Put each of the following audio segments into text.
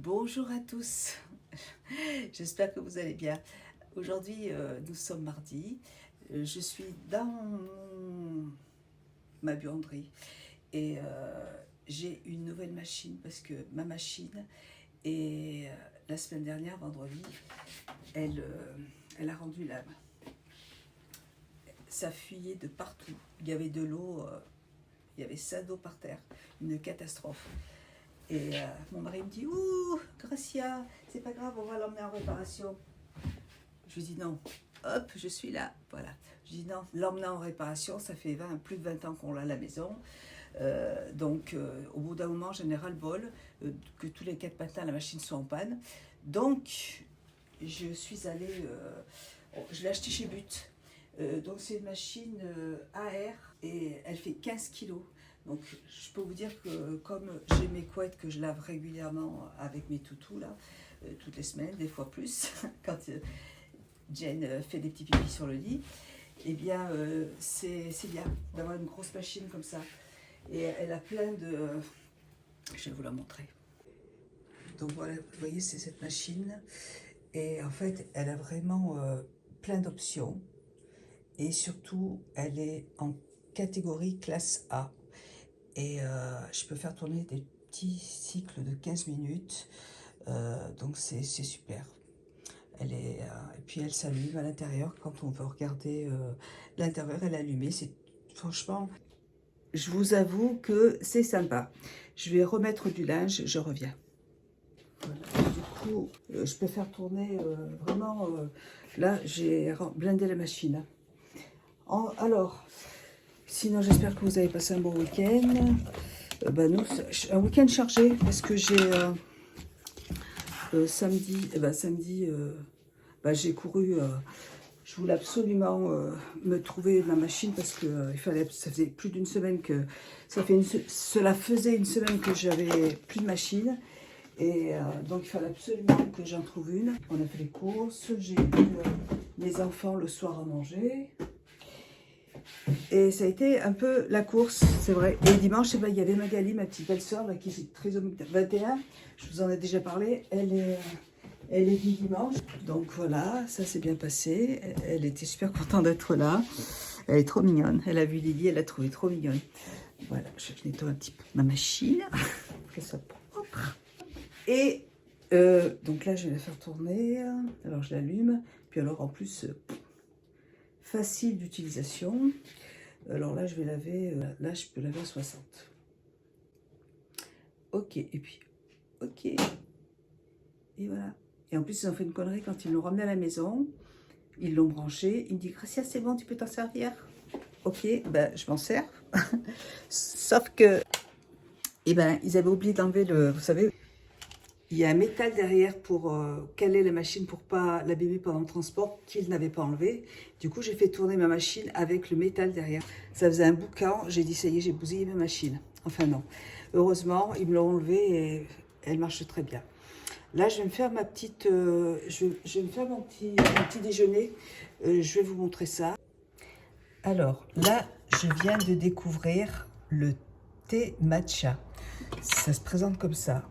Bonjour à tous, j'espère que vous allez bien. Aujourd'hui, nous sommes mardi, je suis dans ma buanderie et j'ai une nouvelle machine parce que ma machine, et la semaine dernière, vendredi, elle a rendu l'âme. Ça fuyait de partout, il y avait de l'eau, il y avait ça d'eau par terre, une catastrophe. Et mon mari me dit « Ouh, Gracia, c'est pas grave, on va l'emmener en réparation. » Je lui dis « Non, hop, je suis là. » Voilà. Je dis « Non, l'emmener en réparation, ça fait plus de 20 ans qu'on l'a à la maison. Donc, au bout d'un moment, j'ai ras-le-bol que tous les 4 matins, la machine soit en panne. Donc, je suis allée, je l'ai achetée chez But. Donc, c'est une machine AR et elle fait 15 kilos. Donc, je peux vous dire que comme j'ai mes couettes que je lave régulièrement avec mes toutous, là, toutes les semaines, des fois plus, quand Jane fait des petits pipis sur le lit, eh bien, c'est bien d'avoir une grosse machine comme ça. Et elle a plein de... je vais vous la montrer. Donc voilà, vous voyez, c'est cette machine. Et en fait, elle a vraiment plein d'options. Et surtout, elle est en catégorie classe A. Et je peux faire tourner des petits cycles de 15 minutes. Donc c'est super. Elle est, et puis elle s'allume à l'intérieur quand on veut regarder l'intérieur. Elle est allumée. Franchement, je vous avoue que c'est sympa. Je vais remettre du linge, je reviens. Voilà. Du coup, je peux faire tourner vraiment... là, j'ai blindé la machine. Alors... Sinon, j'espère que vous avez passé un bon week-end. Nous, un week-end chargé parce que j'ai samedi, j'ai couru. Je voulais absolument me trouver ma machine parce que ça faisait plus d'une semaine que cela faisait une semaine que j'avais plus de machine et donc il fallait absolument que j'en trouve une. On a fait les courses, j'ai eu mes enfants le soir à manger. Et ça a été un peu la course, c'est vrai. Et dimanche, il y avait Magali, ma petite belle-sœur, qui est trisomique 21. Je vous en ai déjà parlé. Elle est du dimanche. Donc voilà, ça s'est bien passé. Elle était super contente d'être là. Elle est trop mignonne. Elle a vu Lily, elle l'a trouvée trop mignonne. Voilà, je nettoie un petit peu ma machine. Qu'elle soit propre. Et donc là, je vais la faire tourner. Alors je l'allume. Puis alors en plus... facile d'utilisation. Alors là, je vais laver, là, je peux laver à 60. Ok, et puis, ok. Et voilà. Et en plus, ils ont fait une connerie quand ils l'ont ramené à la maison. Ils l'ont branché. Il me dit, Gracia, c'est bon, tu peux t'en servir. Ok, ben, je m'en sers. Sauf que, eh ben, ils avaient oublié d'enlever vous savez, il y a un métal derrière pour caler la machine pour pas l'abîmer pendant le transport qu'ils n'avaient pas enlevé. Du coup, j'ai fait tourner ma machine avec le métal derrière. Ça faisait un boucan. J'ai dit, ça y est, j'ai bousillé ma machine. Enfin non. Heureusement, ils me l'ont enlevée et elle marche très bien. Là, je vais me faire ma petite... je vais me faire mon petit déjeuner. Je vais vous montrer ça. Alors, là, je viens de découvrir le thé matcha. Ça se présente comme ça.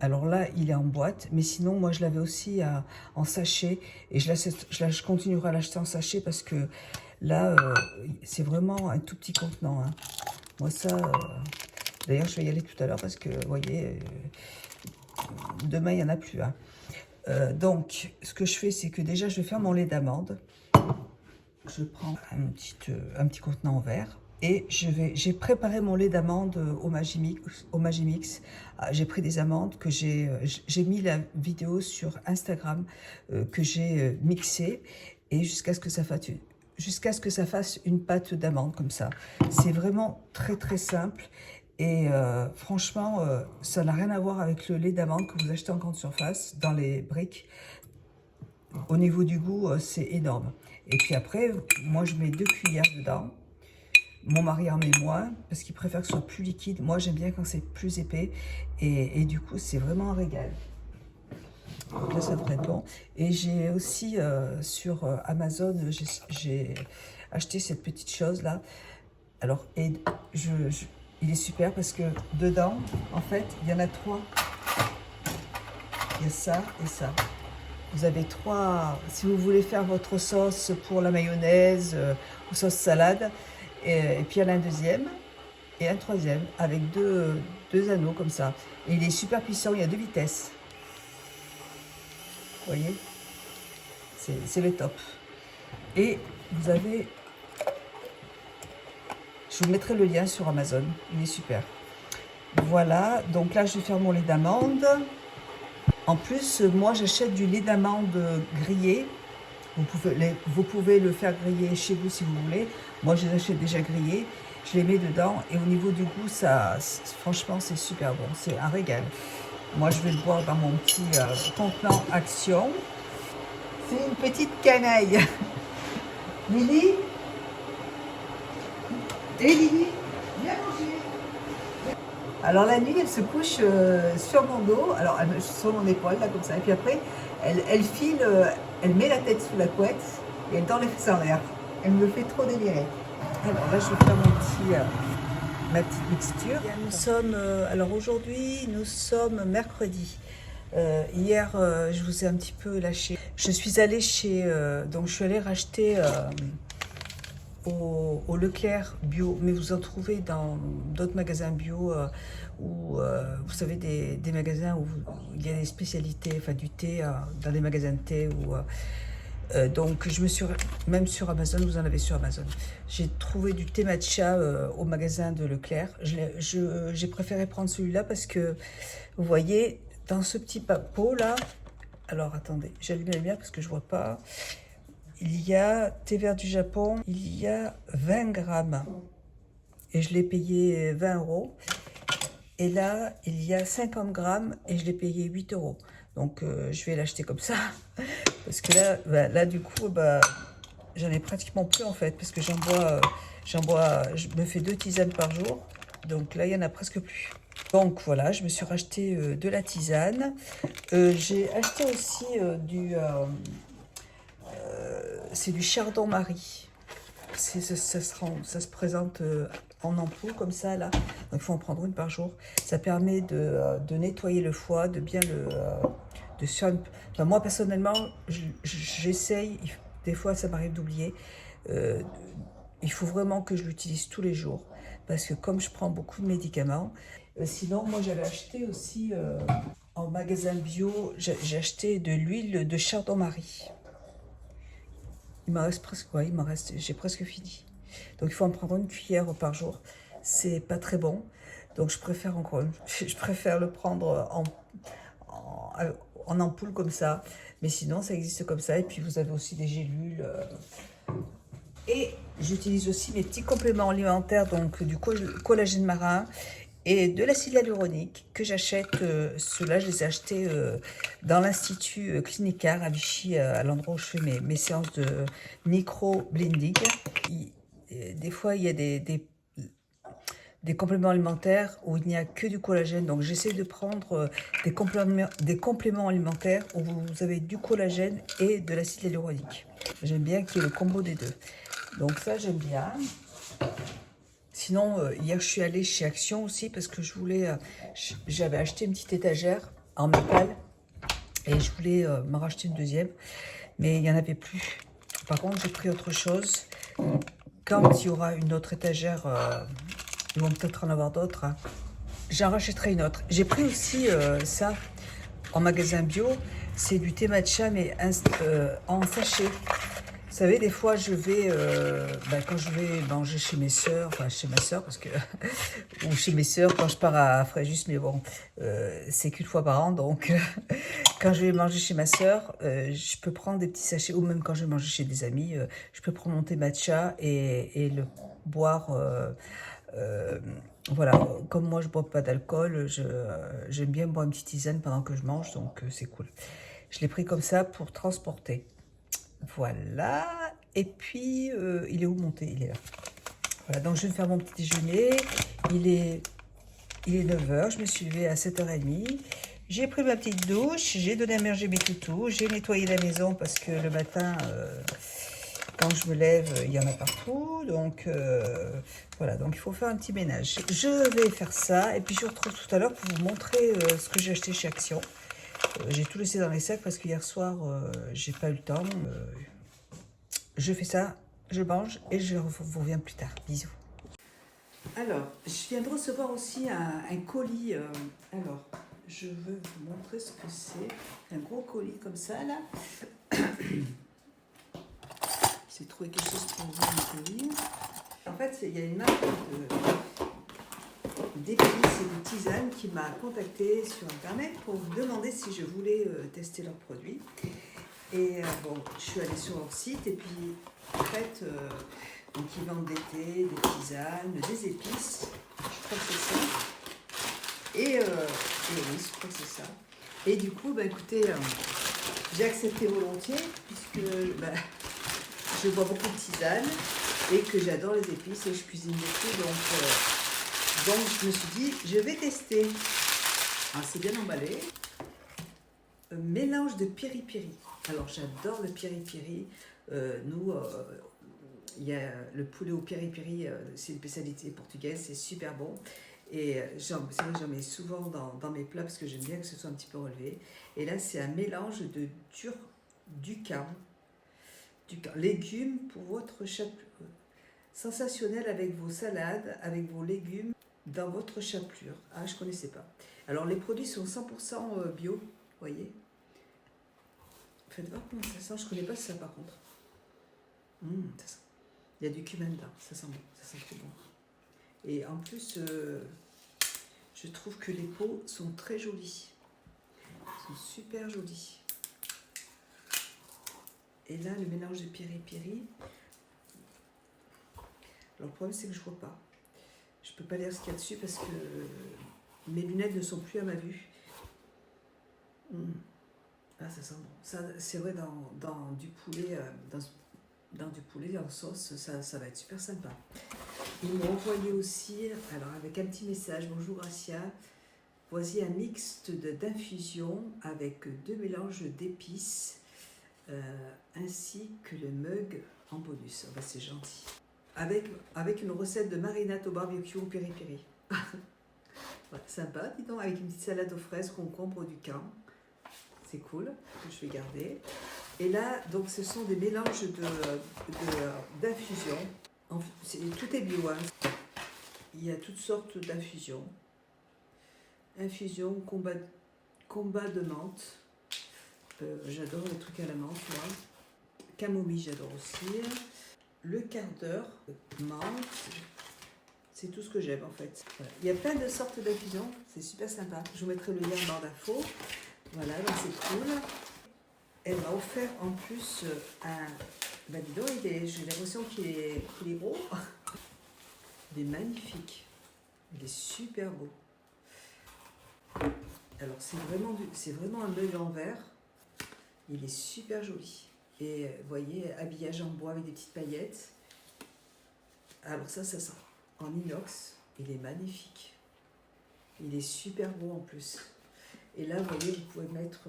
Alors là, il est en boîte, mais sinon, moi, je l'avais aussi en sachet. Et je continuerai à l'acheter en sachet parce que là, c'est vraiment un tout petit contenant. Hein. Moi, ça... d'ailleurs, je vais y aller tout à l'heure parce que, vous voyez, demain, il n'y en a plus. Hein. Donc, ce que je fais, c'est que déjà, je vais faire mon lait d'amande. Je prends un petit contenant en verre. Et j'ai préparé mon lait d'amande au Magimix. J'ai pris des amandes que j'ai mis la vidéo sur Instagram que j'ai mixée et jusqu'à ce que ça fasse une pâte d'amande comme ça. C'est vraiment très très simple et franchement ça n'a rien à voir avec le lait d'amande que vous achetez en grande surface dans les briques. Au niveau du goût, c'est énorme. Et puis après, moi je mets 2 cuillères dedans. Mon mari en met moins parce qu'il préfère que ce soit plus liquide. Moi, j'aime bien quand c'est plus épais. Et du coup, c'est vraiment un régal. Donc là, ça devrait être bon. Et j'ai aussi sur Amazon, j'ai acheté cette petite chose-là. Alors, il est super parce que dedans, en fait, il y en a 3. Il y a ça et ça. Vous avez 3, si vous voulez faire votre sauce pour la mayonnaise ou sauce salade, et puis il y en a un deuxième et un troisième avec deux anneaux comme ça. Et il est super puissant, il y a 2 vitesses. Vous voyez, c'est le top. Et vous avez, je vous mettrai le lien sur Amazon, il est super. Voilà, donc là je vais faire mon lait d'amande. En plus, moi j'achète du lait d'amande grillé. Vous pouvez le faire griller chez vous si vous voulez. Moi je les achète déjà grillés. Je les mets dedans et au niveau du goût, ça, franchement c'est super bon. C'est un régal. Moi je vais le boire dans mon petit contenant Action. C'est une petite canaille. Lily, et Lily, viens manger. Alors la nuit, elle se couche sur mon dos, alors sur mon épaule, là comme ça, et puis après, elle file, elle met la tête sous la couette et elle tend les fesses en l'air. Elle me fait trop délirer. Alors là, je vais faire ma petite mixture. Nous sommes, alors aujourd'hui, nous sommes mercredi. Hier, je vous ai un petit peu lâché. Je suis allée donc je suis allée racheter au Leclerc bio, mais vous en trouvez dans d'autres magasins bio où vous savez des magasins où il y a des spécialités, enfin du thé dans des magasins de thé donc je me suis même sur Amazon, vous en avez sur Amazon. J'ai trouvé du thé matcha au magasin de Leclerc. J'ai préféré prendre celui-là parce que vous voyez dans ce petit pot là. Alors attendez, j'allume la lumière parce que je vois pas. Il y a thé vert du Japon, il y a 20 grammes et je l'ai payé 20 €. Et là, il y a 50 grammes et je l'ai payé 8 €. Donc, je vais l'acheter comme ça. Parce que là du coup, j'en ai pratiquement plus en fait. Parce que je me fais 2 tisanes par jour. Donc là, il n'y en a presque plus. Donc voilà, je me suis racheté de la tisane. J'ai acheté aussi c'est du Chardon-Marie. Ça se présente en ampoule comme ça là. Donc il faut en prendre une par jour. Ça permet de nettoyer le foie, de bien enfin, moi personnellement, j'essaye. Des fois, ça m'arrive d'oublier. Il faut vraiment que je l'utilise tous les jours parce que comme je prends beaucoup de médicaments. Sinon, moi j'avais acheté aussi en magasin bio. J'ai acheté de l'huile de Chardon-Marie. Il m'en reste presque, ouais, j'ai presque fini. Donc il faut en prendre une cuillère par jour. C'est pas très bon. Donc je préfère le prendre en ampoule comme ça. Mais sinon ça existe comme ça. Et puis vous avez aussi des gélules. Et j'utilise aussi mes petits compléments alimentaires, donc du collagène marin et de l'acide hyaluronique que j'achète. Ceux-là, je les ai achetés dans l'Institut Clinicard à Vichy, à l'endroit où je fais mes séances de micro-blending. Des fois, il y a des compléments alimentaires où il n'y a que du collagène. Donc, j'essaie de prendre des compléments alimentaires où vous avez du collagène et de l'acide hyaluronique. J'aime bien qu'il y ait le combo des deux. Donc, ça, j'aime bien. Sinon, hier, je suis allée chez Action aussi parce que j'avais acheté une petite étagère en métal et je voulais m'en racheter une deuxième, mais il n'y en avait plus. Par contre, j'ai pris autre chose. Quand il y aura une autre étagère, ils vont peut-être en avoir d'autres. Hein. J'en rachèterai une autre. J'ai pris aussi ça en magasin bio. C'est du thé matcha, mais en sachet. Vous savez, des fois, je vais, quand je vais manger chez mes sœurs, enfin chez ma sœur, parce que, ou chez mes sœurs quand je pars à Fréjus, mais bon, c'est qu'une fois par an, donc quand je vais manger chez ma sœur, je peux prendre des petits sachets, ou même quand je vais manger chez des amis, je peux prendre mon thé matcha et le boire, voilà, comme moi je bois pas d'alcool, j'aime bien boire une petite tisane pendant que je mange, donc c'est cool. Je l'ai pris comme ça pour transporter. Voilà, et puis il est où mon thé? Il est là. Voilà, donc je vais faire mon petit déjeuner. Il est 9 h, je me suis levée à 7 h 30. J'ai pris ma petite douche, j'ai donné à manger mes toutous, j'ai nettoyé la maison parce que le matin, quand je me lève, il y en a partout. Donc voilà, donc il faut faire un petit ménage. Je vais faire ça et puis je vous retrouve tout à l'heure pour vous montrer ce que j'ai acheté chez Action. J'ai tout laissé dans les sacs parce que hier soir, j'ai pas eu le temps. Je fais ça, je mange et je vous reviens plus tard. Bisous. Alors, je viens de recevoir aussi un colis. Alors, je veux vous montrer ce que c'est. Un gros colis comme ça, là. J'ai trouvé quelque chose pour ouvrir le colis. En fait, il y a une marque d'épices et de tisanes qui m'a contacté sur Internet pour me demander si je voulais tester leurs produits. Et bon, je suis allée sur leur site et puis, en fait... donc ils vendent des thés, des tisanes, des épices, je crois que c'est ça. Et oui, je crois que c'est ça. Et du coup, bah, écoutez, j'ai accepté volontiers puisque bah, je bois beaucoup de tisanes et que j'adore les épices et je cuisine beaucoup. Donc je me suis dit, je vais tester. Alors c'est bien emballé. Un mélange de piri-piri. Alors j'adore le piri-piri. Nous... il y a le poulet au piri-piri, c'est une spécialité portugaise, c'est super bon. Et c'est vrai que j'en mets souvent dans mes plats parce que j'aime bien que ce soit un petit peu relevé. Et là, c'est un mélange de ducan, légumes pour votre chapelure. Sensationnel avec vos salades, avec vos légumes dans votre chapelure. Ah, je ne connaissais pas. Alors, les produits sont 100% bio, vous voyez. Faites voir comment ça sent, je ne connais pas ça par contre. Ça sent. Il y a du cumin dedans, ça sent bon, ça sent trop bon. Et en plus, je trouve que les pots sont très jolis. Ils sont super jolis. Et là, le mélange de piri-piri. Alors, le problème, c'est que je ne vois pas. Je ne peux pas lire ce qu'il y a dessus parce que mes lunettes ne sont plus à ma vue. Ah, ça sent bon. C'est vrai, dans du poulet, dans du poulet en sauce, ça va être super sympa. Ils m'ont envoyé aussi, alors avec un petit message, bonjour Gracia, voici un mixte d'infusion avec 2 mélanges d'épices, ainsi que le mug en bonus. Oh, bah, c'est gentil. Avec une recette de marinade au barbecue au piri-piri. Ouais, sympa, dis donc, avec une petite salade aux fraises, concombre, du camp. C'est cool, que je vais garder. Et là, donc, ce sont des mélanges d'infusions. Tout est bio, hein. Il y a toutes sortes d'infusions. Infusion, combat de menthe. J'adore les trucs à la menthe, moi. Camomille, j'adore aussi. Le quart d'heure, menthe. C'est tout ce que j'aime, en fait. Voilà. Il y a plein de sortes d'infusions. C'est super sympa. Je vous mettrai le lien en barre d'infos. Voilà, donc c'est cool. Elle m'a offert en plus un... Ben dis donc, j'ai l'impression qu'il est gros. Il est magnifique. Il est super beau. Alors c'est vraiment un meuble en verre. Il est super joli. Et vous voyez, habillage en bois avec des petites paillettes. Alors ça sent. En inox, il est magnifique. Il est super beau en plus. Et là, vous voyez, vous pouvez mettre...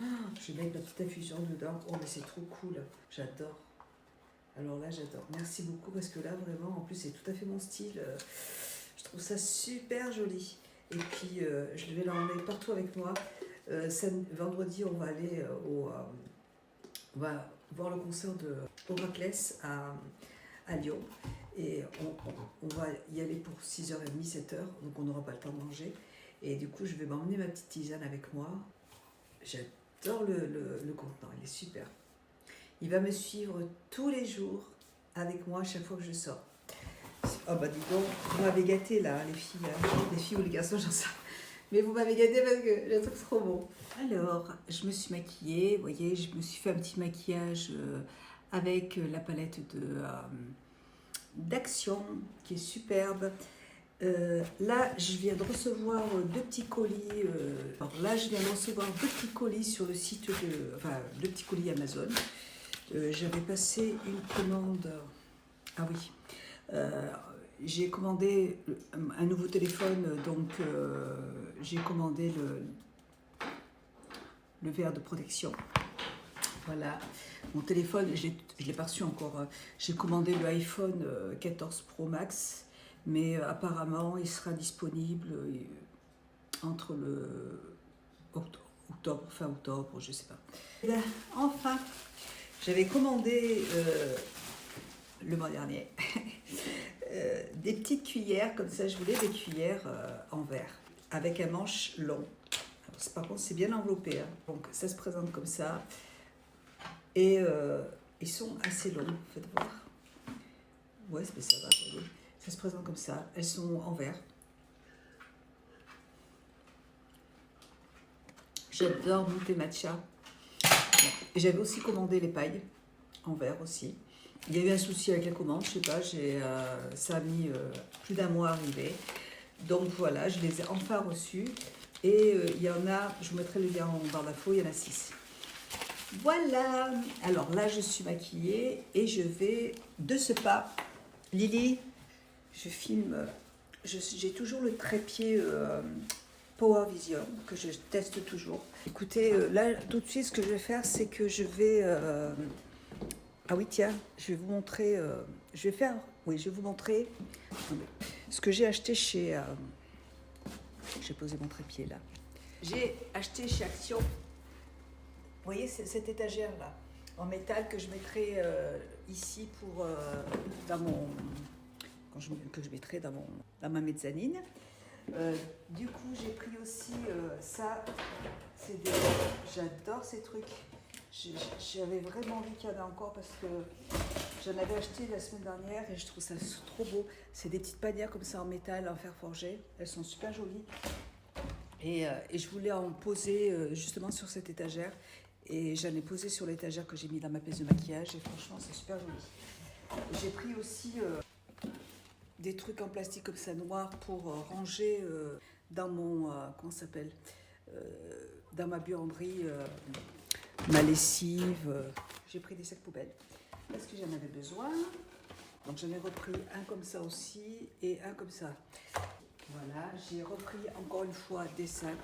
je vais mettre ma petite infusion dedans. Oh, mais c'est trop cool. J'adore. Alors là, j'adore. Merci beaucoup parce que là, vraiment, en plus, c'est tout à fait mon style. Je trouve ça super joli. Et puis, je vais l'emmener partout avec moi. Vendredi, on va aller on va voir le concert de Héraclès à Lyon. Et on va y aller pour 6h30, 7h. Donc, on n'aura pas le temps de manger. Et du coup, je vais m'emmener ma petite tisane avec moi. J'adore le contenant, il est super. Il va me suivre tous les jours avec moi à chaque fois que je sors. Oh bah dis donc, vous m'avez gâté là, les filles ou les garçons, j'en sais. Mais vous m'avez gâté parce que je trouve trop beau. Alors, je me suis maquillée, vous voyez, je me suis fait un petit maquillage avec la palette d'Action qui est superbe. Là, je viens de recevoir 2 petits colis. Alors là, je viens de recevoir 2 petits colis sur le site enfin, 2 petits colis Amazon. J'avais passé une commande. Ah oui. J'ai commandé un nouveau téléphone, donc j'ai commandé le verre de protection. Voilà. Mon téléphone, je ne l'ai pas reçu encore. J'ai commandé le iPhone 14 Pro Max. Mais apparemment, il sera disponible entre octobre, fin octobre, je sais pas. Et là, enfin, j'avais commandé le mois dernier des petites cuillères, comme ça, je voulais des cuillères en verre, avec un manche long. Par contre, c'est bien enveloppé, hein. Donc ça se présente comme ça. Et ils sont assez longs, faites voir. Ouais, mais ça va, vous voyez. Ça se présente comme ça. Elles sont en verre. J'adore monter matcha. Et j'avais aussi commandé les pailles en verre aussi. Il y a eu un souci avec la commande, je sais pas, ça a mis plus d'un mois à arriver. Donc voilà, je les ai enfin reçus. Et il y en a, je vous mettrai le lien en barre d'infos, il y en a 6. Voilà, alors là je suis maquillée et je vais de ce pas. Lily, je filme, j'ai toujours le trépied Power Vision que je teste toujours. Écoutez, là tout de suite ce que je vais faire c'est que je vais... ah oui tiens, je vais vous montrer, je vais vous montrer ce que j'ai acheté chez... j'ai posé mon trépied là. J'ai acheté chez Action. Vous voyez cette étagère là en métal que je mettrai ici pour que je mettrai dans ma mezzanine. Du coup j'ai pris aussi ça. J'adore ces trucs. J'avais vraiment envie qu'il y en ait encore parce que j'en avais acheté la semaine dernière et je trouve ça trop beau. C'est des petites panières comme ça en métal, en fer forgé. Elles sont super jolies. Et je voulais en poser justement sur cette étagère. Et j'en ai posé sur l'étagère que j'ai mis dans ma pièce de maquillage. Et franchement, c'est super joli. J'ai pris aussi des trucs en plastique comme ça noir pour ranger dans mon... comment ça s'appelle dans ma buanderie, ma lessive. J'ai pris des sacs poubelles parce que j'en avais besoin. Donc j'en ai repris un comme ça aussi et un comme ça. Voilà, j'ai repris encore une fois des sacs.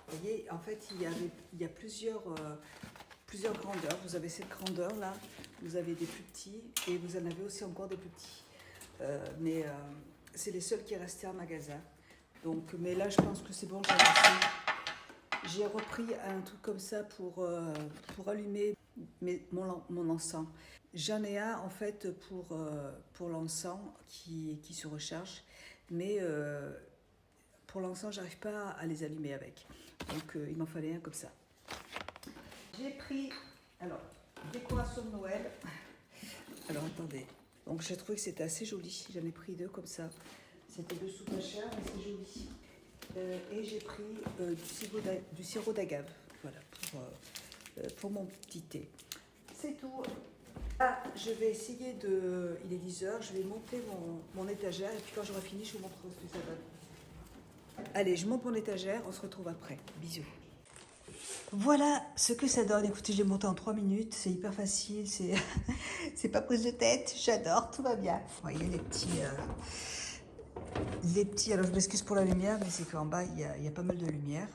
Vous voyez, en fait, il y a plusieurs grandeurs. Vous avez cette grandeur-là, vous avez des plus petits et vous en avez aussi encore des plus petits. Mais c'est les seuls qui restaient en magasin. Donc, mais là, je pense que c'est bon, j'en ai assez. J'ai repris un truc comme ça pour allumer mon encens. J'en ai un, en fait, pour l'encens qui se recharge. Mais pour l'encens, j'arrive pas à les allumer avec. Donc, il m'en fallait un comme ça. J'ai pris, alors, décoration de Noël. Alors, attendez. Donc, j'ai trouvé que c'était assez joli. J'en ai pris 2 comme ça. C'était 2 sous pas cher, mais c'est joli. Et j'ai pris du sirop d'agave. Voilà, pour mon petit thé. C'est tout. Là, je vais essayer de... Il est 10h, je vais monter mon étagère. Et puis, quand j'aurai fini, je vous montre ce que ça donne. Allez, je monte mon étagère, on se retrouve après. Bisous. Voilà ce que ça donne. Écoutez, j'ai monté en 3 minutes, c'est hyper facile, c'est pas prise de tête, j'adore, tout va bien. Vous voyez les petits, alors je m'excuse pour la lumière, mais c'est qu'en bas, il y a pas mal de lumière.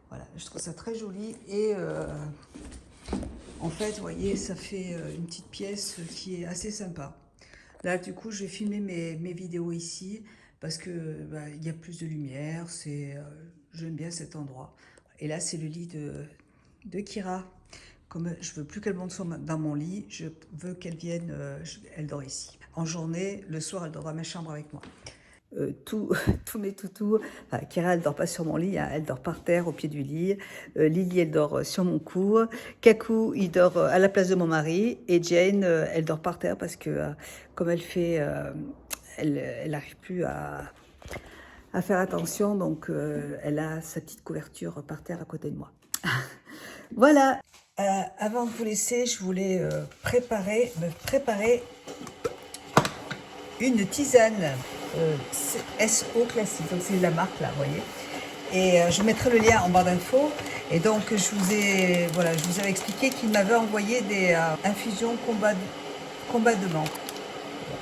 Voilà, je trouve ça très joli et en fait, vous voyez, ça fait une petite pièce qui est assez sympa. Là, du coup, je vais filmer mes vidéos ici parce que il y a plus de lumière. J'aime bien cet endroit. Et là, c'est le lit de Kira. Comme je veux plus qu'elle monte dans mon lit, je veux qu'elle vienne. Elle dort ici. En journée, le soir, elle dort dans ma chambre avec moi. Tous mes toutous. Enfin, Kira, elle dort pas sur mon lit, hein, elle dort par terre au pied du lit. Lily, elle dort sur mon cou. Kakou, il dort à la place de mon mari. Et Jane, elle dort par terre parce que comme elle fait, elle n'arrive plus à faire attention, donc elle a sa petite couverture par terre à côté de moi. Voilà. Avant de vous laisser, je voulais me préparer une tisane SO classique, donc c'est la marque là, vous voyez. Et je vous mettrai le lien en barre d'infos. Et donc je vous avais expliqué qu'il m'avait envoyé des infusions combat de menthe.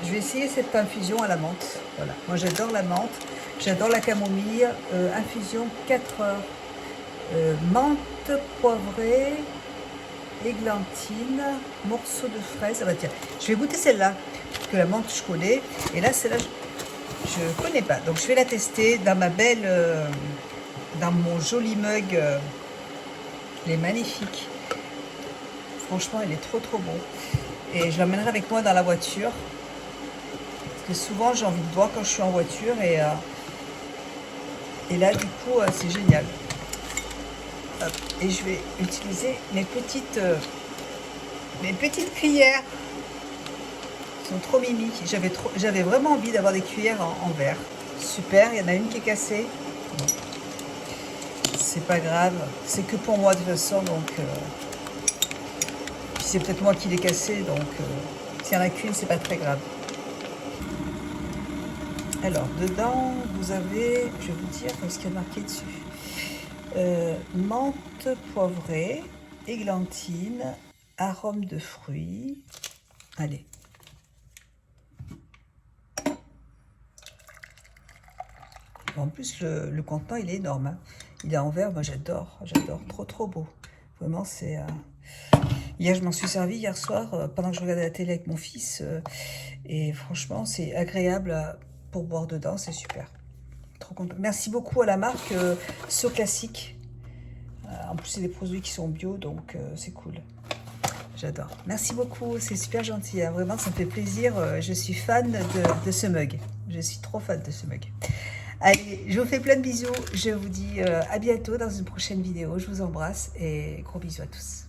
Je vais essayer cette infusion à la menthe. Voilà. Moi j'adore la menthe, j'adore la camomille. Infusion 4 heures. Menthe poivrée, églantine, morceaux de fraise. Ah bah tiens, je vais goûter celle-là, parce que la menthe je connais. Et là celle-là je ne connais pas. Donc je vais la tester dans dans mon joli mug Il est magnifique. Franchement, il est trop beau. Et je l'emmènerai avec moi dans la voiture. Parce que souvent, j'ai envie de boire quand je suis en voiture. Et là, du coup, c'est génial. Hop. Et je vais utiliser mes petites cuillères. Elles sont trop mimi. J'avais vraiment envie d'avoir des cuillères en verre. Super, il y en a une qui est cassée. Bon. C'est pas grave. C'est que pour moi de toute façon. Donc, puis c'est peut-être moi qui l'ai cassée. Donc, s'il n'y en a qu'une, c'est pas très grave. Alors, dedans, vous avez, je vais vous dire ce qu'il y a marqué dessus. Menthe poivrée, églantine, arôme de fruits. Allez. En plus, le contenant, il est énorme. Hein. Il est en verre, moi j'adore, trop beau. Vraiment, c'est... Hier, je m'en suis servi hier soir, pendant que je regardais la télé avec mon fils. Et franchement, c'est agréable pour boire dedans, c'est super. Trop content. Merci beaucoup à la marque So Classique. En plus, c'est des produits qui sont bio, donc c'est cool. J'adore. Merci beaucoup, c'est super gentil. Hein. Vraiment, ça me fait plaisir. Je suis fan de ce mug. Je suis trop fan de ce mug. Allez, je vous fais plein de bisous. Je vous dis à bientôt dans une prochaine vidéo. Je vous embrasse et gros bisous à tous.